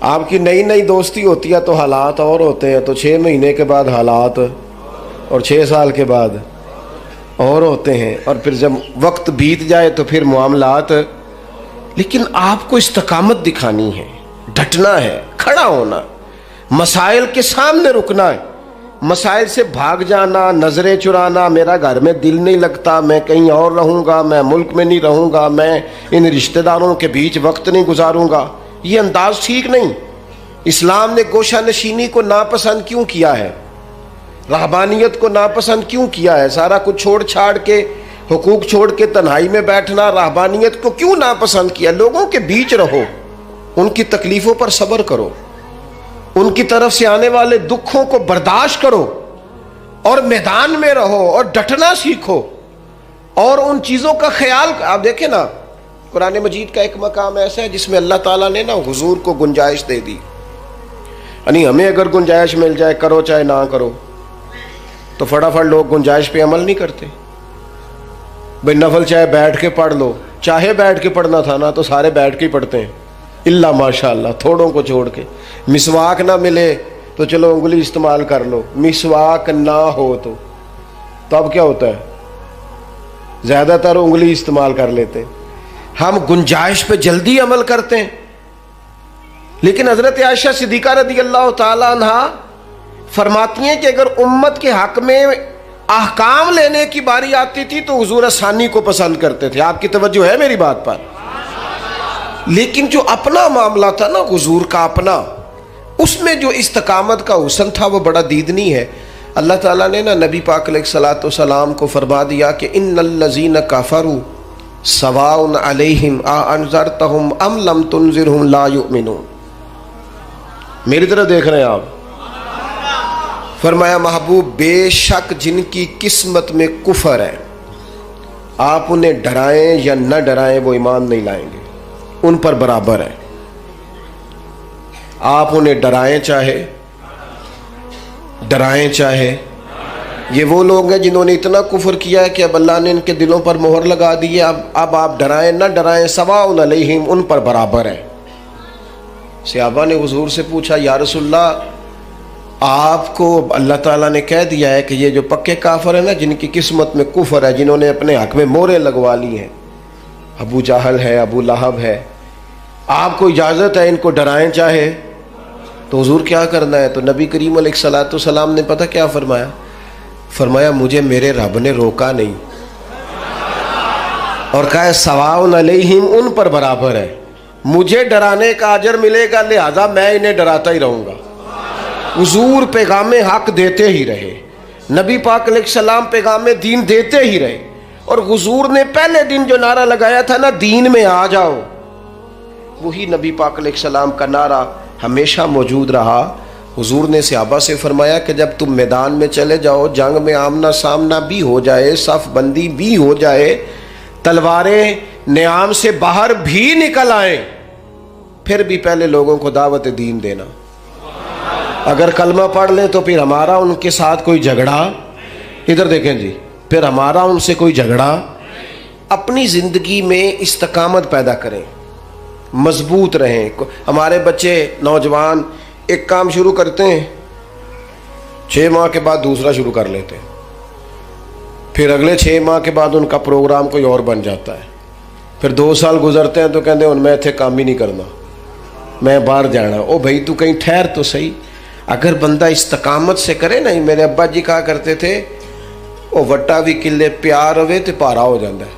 آپ کی نئی نئی دوستی ہوتی ہے تو حالات اور ہوتے ہیں، تو 6 مہینے کے بعد حالات اور 6 سال کے بعد اور ہوتے ہیں، اور پھر جب وقت بیت جائے تو پھر معاملات. لیکن آپ کو استقامت دکھانی ہے، ڈٹنا ہے، کھڑا ہونا، مسائل کے سامنے رکنا ہے. مسائل سے بھاگ جانا، نظریں چرانا، میرا گھر میں دل نہیں لگتا، میں کہیں اور رہوں گا، میں ملک میں نہیں رہوں گا، میں ان رشتہ داروں کے بیچ وقت نہیں گزاروں گا، یہ انداز ٹھیک نہیں. اسلام نے گوشہ نشینی کو ناپسند کیوں کیا ہے؟ رہبانیت کو ناپسند کیوں کیا ہے؟ سارا کچھ چھوڑ چھاڑ کے، حقوق چھوڑ کے تنہائی میں بیٹھنا، رہبانیت کو کیوں ناپسند کیا؟ لوگوں کے بیچ رہو، ان کی تکلیفوں پر صبر کرو، ان کی طرف سے آنے والے دکھوں کو برداشت کرو، اور میدان میں رہو اور ڈٹنا سیکھو، اور ان چیزوں کا خیال. آپ دیکھیں نا، قرآن مجید کا ایک مقام ایسا ہے جس میں اللہ تعالیٰ نے نا حضور کو گنجائش دے دی. یعنی ہمیں اگر گنجائش مل جائے، کرو چاہے نہ کرو، تو فٹافٹ لوگ گنجائش پہ عمل نہیں کرتے. بھائی نفل چاہے بیٹھ کے پڑھ لو، چاہے بیٹھ کے پڑھنا تھا نا تو سارے بیٹھ کے ہی پڑھتے ہیں، اللہ ماشاء اللہ تھوڑوں کو چھوڑ کے. مسواک نہ ملے تو چلو انگلی استعمال کر لو، مسواک نہ ہو تو اب کیا ہوتا ہے؟ زیادہ تر انگلی استعمال کر لیتے ہیں. ہم گنجائش پہ جلدی عمل کرتے ہیں. لیکن حضرت عائشہ صدیقہ رضی اللہ تعالی عنہ فرماتی ہیں کہ اگر امت کے حق میں احکام لینے کی باری آتی تھی تو حضور آسانی کو پسند کرتے تھے. آپ کی توجہ ہے میری بات پر؟ لیکن جو اپنا معاملہ تھا نا حضور کا اپنا، اس میں جو استقامت کا حسن تھا وہ بڑا دیدنی ہے. اللہ تعالیٰ نے نا نبی پاک علیہ الصلوۃ والسلام کو فرما دیا کہ ان الذین کفروا سواء علیہم اانذرتہم ام لم تنذرہم لا یؤمنون. میری طرف دیکھ رہے ہیں آپ؟ فرمایا محبوب بے شک جن کی قسمت میں کفر ہے، آپ انہیں ڈرائیں یا نہ ڈرائیں وہ ایمان نہیں لائیں گے، ان پر برابر ہے. آپ انہیں ڈرائیں چاہے. یہ وہ لوگ ہیں جنہوں نے اتنا کفر کیا ہے کہ اب اللہ نے ان کے دلوں پر مہر لگا دی ہے. اب آپ ڈرائیں نہ ڈرائیں سواء علیہم، ان پر برابر ہے. صحابہ نے حضور سے پوچھا یا رسول اللہ، آپ کو اللہ تعالیٰ نے کہہ دیا ہے کہ یہ جو پکے کافر ہیں نا، جن کی قسمت میں کفر ہے، جنہوں نے اپنے حق میں مہریں لگوا لی ہیں، ابو جہل ہے، ابو لہب ہے، آپ کو اجازت ہے ان کو ڈرائیں چاہے. تو حضور کیا کرنا ہے؟ تو نبی کریم علیہ الصلوۃ والسلام نے پتہ کیا فرمایا مجھے میرے رب نے روکا نہیں، اور کہا ہے سواء علیہم، ان پر برابر ہے. مجھے ڈرانے کا اجر ملے گا، لہذا میں انہیں ڈراتا ہی رہوں گا. حضور پیغام حق دیتے ہی رہے، نبی پاک علیہ السلام پیغام دین دیتے ہی رہے. اور حضور نے پہلے دن جو نعرہ لگایا تھا نا، دین میں آ جاؤ، وہی نبی پاک علیہ السلام کا نعرہ ہمیشہ موجود رہا. حضور نے صحابہ سے فرمایا کہ جب تم میدان میں چلے جاؤ، جنگ میں آمنا سامنا بھی ہو جائے، صف بندی بھی ہو جائے، تلواریں نیام سے باہر بھی نکل آئیں، پھر بھی پہلے لوگوں کو دعوت دین دینا. اگر کلمہ پڑھ لیں تو پھر ہمارا ان کے ساتھ کوئی جھگڑا، ادھر دیکھیں جی، پھر ہمارا ان سے کوئی جھگڑا. اپنی زندگی میں استقامت پیدا کریں، مضبوط رہیں. ہمارے بچے نوجوان ایک کام شروع کرتے ہیں، 6 ماہ کے بعد دوسرا شروع کر لیتے ہیں، پھر اگلے 6 ماہ کے بعد ان کا پروگرام کوئی اور بن جاتا ہے. پھر 2 سال گزرتے ہیں تو کہتے ہیں میں اتنے کام ہی نہیں کرنا، میں باہر جانا. او بھائی تو کہیں ٹھہر تو صحیح. اگر بندہ استقامت سے کرے نا، میرے ابا جی کہا کرتے تھے وہ وٹا بھی کلے پیار ہوئے تو پارا ہو جاتا ہے.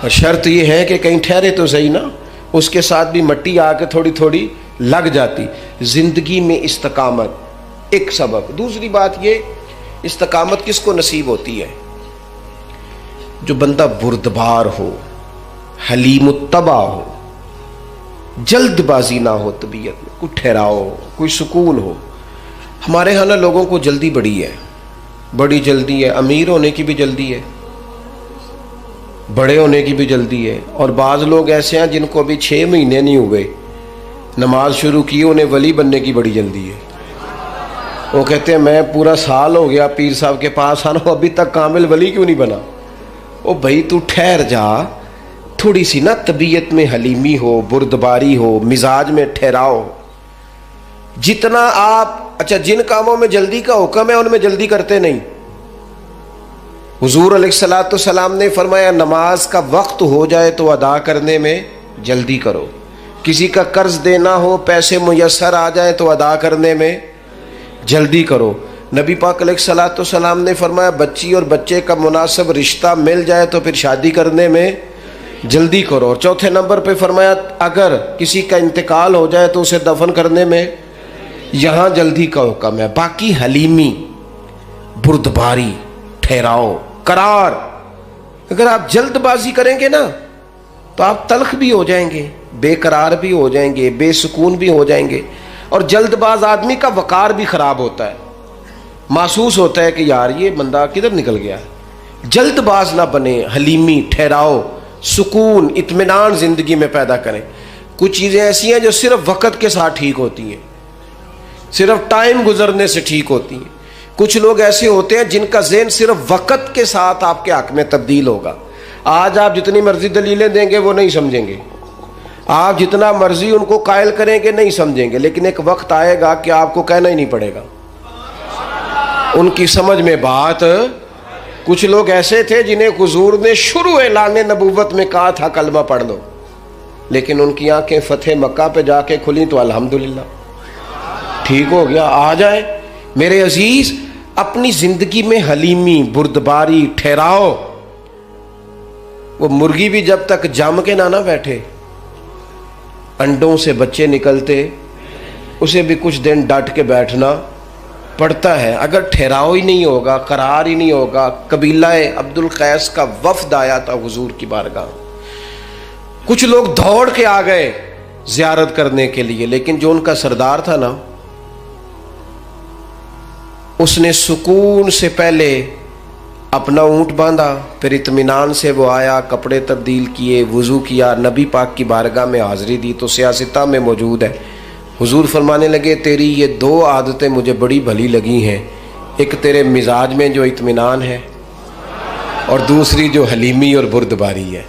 اور شرط یہ ہے کہ کہیں ٹھہرے تو صحیح نا، اس کے ساتھ بھی مٹی آ کے تھوڑی تھوڑی لگ جاتی. زندگی میں استقامت ایک سبب. دوسری بات یہ، استقامت کس کو نصیب ہوتی ہے؟ جو بندہ بردبار ہو، حلیم الطبع ہو، جلد بازی نہ ہو طبیعت میں، کوئی ٹھہراؤ، کوئی سکون ہو. ہمارے ہاں نا لوگوں کو جلدی بڑی جلدی ہے. امیر ہونے کی بھی جلدی ہے، بڑے ہونے کی بھی جلدی ہے. اور بعض لوگ ایسے ہیں جن کو ابھی 6 مہینے نہیں ہوئے نماز شروع کی، انہیں ولی بننے کی بڑی جلدی ہے. وہ کہتے ہیں میں پورا سال ہو گیا پیر صاحب کے پاس آنا، ابھی تک کامل ولی کیوں نہیں بنا؟ او بھائی تو ٹھہر جا، تھوڑی سی نا طبیعت میں حلیمی ہو، بردباری ہو، مزاج میں ٹھہراؤ. جتنا آپ جن کاموں میں جلدی کا حکم ہے ان میں جلدی کرتے نہیں. حضور علیہ الصلوۃ والسلام نے فرمایا نماز کا وقت ہو جائے تو ادا کرنے میں جلدی کرو. کسی کا قرض دینا ہو، پیسے میسر آ جائیں تو ادا کرنے میں جلدی کرو. نبی پاک علیہ الصلوۃ والسلام نے فرمایا بچی اور بچے کا مناسب رشتہ مل جائے تو پھر شادی کرنے میں جلدی کرو. اور چوتھے نمبر پہ فرمایا اگر کسی کا انتقال ہو جائے تو اسے دفن کرنے میں یہاں جلدی کا حکم ہے. باقی حلیمی، بردباری، ٹھہراؤ، قرار، اگر آپ جلد بازی کریں گے نا تو آپ تلخ بھی ہو جائیں گے، بے قرار بھی ہو جائیں گے، بے سکون بھی ہو جائیں گے. اور جلد باز آدمی کا وقار بھی خراب ہوتا ہے، محسوس ہوتا ہے کہ یار یہ بندہ کدھر نکل گیا. جلد باز نہ بنے، حلیمی، ٹھہراؤ، سکون، اطمینان زندگی میں پیدا کریں. کچھ چیزیں ایسی ہیں جو صرف وقت کے ساتھ ٹھیک ہوتی ہیں، صرف ٹائم گزرنے سے ٹھیک ہوتی ہیں. کچھ لوگ ایسے ہوتے ہیں جن کا ذہن صرف وقت کے ساتھ آپ کے حق میں تبدیل ہوگا. آج آپ جتنی مرضی دلیلیں دیں گے وہ نہیں سمجھیں گے، آپ جتنا مرضی ان کو قائل کریں گے نہیں سمجھیں گے، لیکن ایک وقت آئے گا کہ آپ کو کہنا ہی نہیں پڑے گا، ان کی سمجھ میں بات. کچھ لوگ ایسے تھے جنہیں حضور نے شروع اعلان نبوت میں کہا تھا کلمہ پڑھ لو، لیکن ان کی آنکھیں فتح مکہ پہ جا کے کھلیں تو الحمدللہ ٹھیک ہو گیا. آ جائیں میرے عزیز، اپنی زندگی میں حلیمی، بردباری، ٹھہراؤ. وہ مرغی بھی جب تک جم کے نہ بیٹھے، انڈوں سے بچے نکلتے، اسے بھی کچھ دن ڈٹ کے بیٹھنا پڑتا ہے. اگر ٹھہراؤ ہی نہیں ہوگا، قرار ہی نہیں ہوگا. قبیلہ عبد القیس کا وفد آیا تھا حضور کی بارگاہ، کچھ لوگ دوڑ کے آ گئے زیارت کرنے کے لیے، لیکن جو ان کا سردار تھا نا، اس نے سکون سے پہلے اپنا اونٹ باندھا، پھر اطمینان سے وہ آیا، کپڑے تبدیل کیے، وضو کیا، نبی پاک کی بارگاہ میں حاضری دی. تو سیاستہ میں موجود ہے. حضور فرمانے لگے تیری یہ دو عادتیں مجھے بڑی بھلی لگی ہیں، ایک تیرے مزاج میں جو اطمینان ہے، اور دوسری جو حلیمی اور بردباری ہے.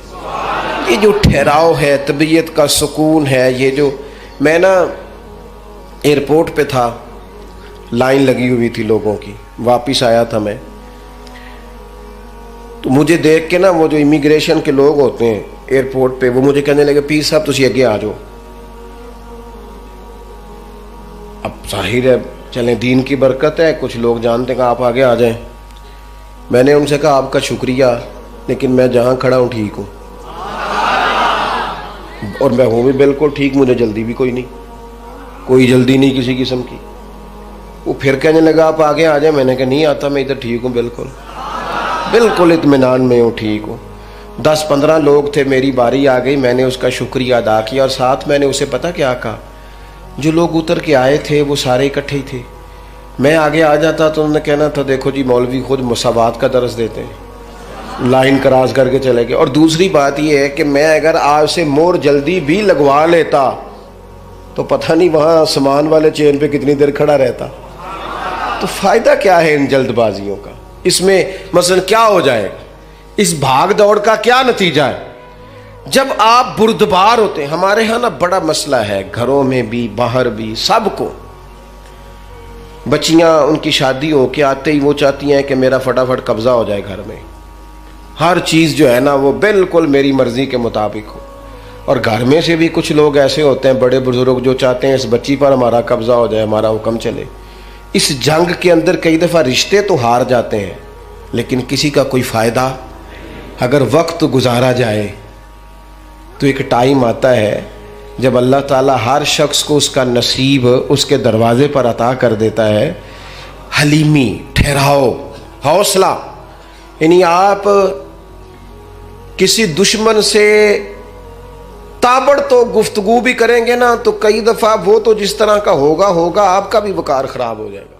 یہ جو ٹھہراؤ ہے، طبیعت کا سکون ہے. یہ جو میں نا ایئرپورٹ پہ تھا، لائن لگی ہوئی تھی لوگوں کی، واپس آیا تھا میں، تو مجھے دیکھ کے نا وہ جو امیگریشن کے لوگ ہوتے ہیں ایئرپورٹ پہ، وہ مجھے کہنے لگے پیر صاحب تسی اگے آ جاؤ. اب ظاہر ہے چلیں دین کی برکت ہے، کچھ لوگ جانتے ہیں کہ آپ آگے آ جائیں. میں نے ان سے کہا آپ کا شکریہ، لیکن میں جہاں کھڑا ہوں ٹھیک ہوں، اور میں ہوں بھی بالکل ٹھیک، مجھے جلدی بھی کوئی نہیں، کوئی جلدی نہیں کسی قسم کی. وہ پھر کہنے لگا آپ آگے آ جائیں. میں نے کہا نہیں آتا، میں ادھر ٹھیک ہوں، بالکل اطمینان میں ہوں، ٹھیک ہوں. 10-15 لوگ تھے، میری باری آ گئی، میں نے اس کا شکریہ ادا کیا، اور ساتھ میں نے اسے پتہ کیا کہا، جو لوگ اتر کے آئے تھے وہ سارے اکٹھے ہی تھے. میں آگے آ جاتا تو انہوں نے کہنا تھا دیکھو جی مولوی خود مساوات کا درس دیتے ہیں، لائن کراس کر کے چلے گئے. اور دوسری بات یہ ہے کہ میں اگر آپ سے مور جلدی بھی لگوا لیتا تو پتہ نہیں وہاں سامان والے چین پہ کتنی دیر کھڑا رہتا. تو فائدہ کیا ہے ان جلد بازیوں کا؟ اس میں مثلا کیا ہو جائے گا؟ اس بھاگ دوڑ کا کیا نتیجہ ہے؟ جب آپ بردبار ہوتے ہیں، ہمارے ہاں نا بڑا مسئلہ ہے، گھروں میں بھی باہر بھی سب کو. بچیاں ان کی شادی ہو کے آتے ہی وہ چاہتی ہیں کہ میرا فٹافٹ قبضہ ہو جائے گھر میں، ہر چیز جو ہے نا وہ بالکل میری مرضی کے مطابق ہو. اور گھر میں سے بھی کچھ لوگ ایسے ہوتے ہیں بڑے بزرگ جو چاہتے ہیں اس بچی پر ہمارا قبضہ ہو جائے، ہمارا حکم چلے. اس جنگ کے اندر کئی دفعہ رشتے تو ہار جاتے ہیں، لیکن کسی کا کوئی فائدہ. اگر وقت گزارا جائے تو ایک ٹائم آتا ہے جب اللہ تعالیٰ ہر شخص کو اس کا نصیب اس کے دروازے پر عطا کر دیتا ہے. حلیمی، ٹھہراؤ، حوصلہ. یعنی آپ کسی دشمن سے تابڑ تو گفتگو بھی کریں گے نا تو کئی دفعہ وہ تو جس طرح کا ہوگا آپ کا بھی وقار خراب ہو جائے گا.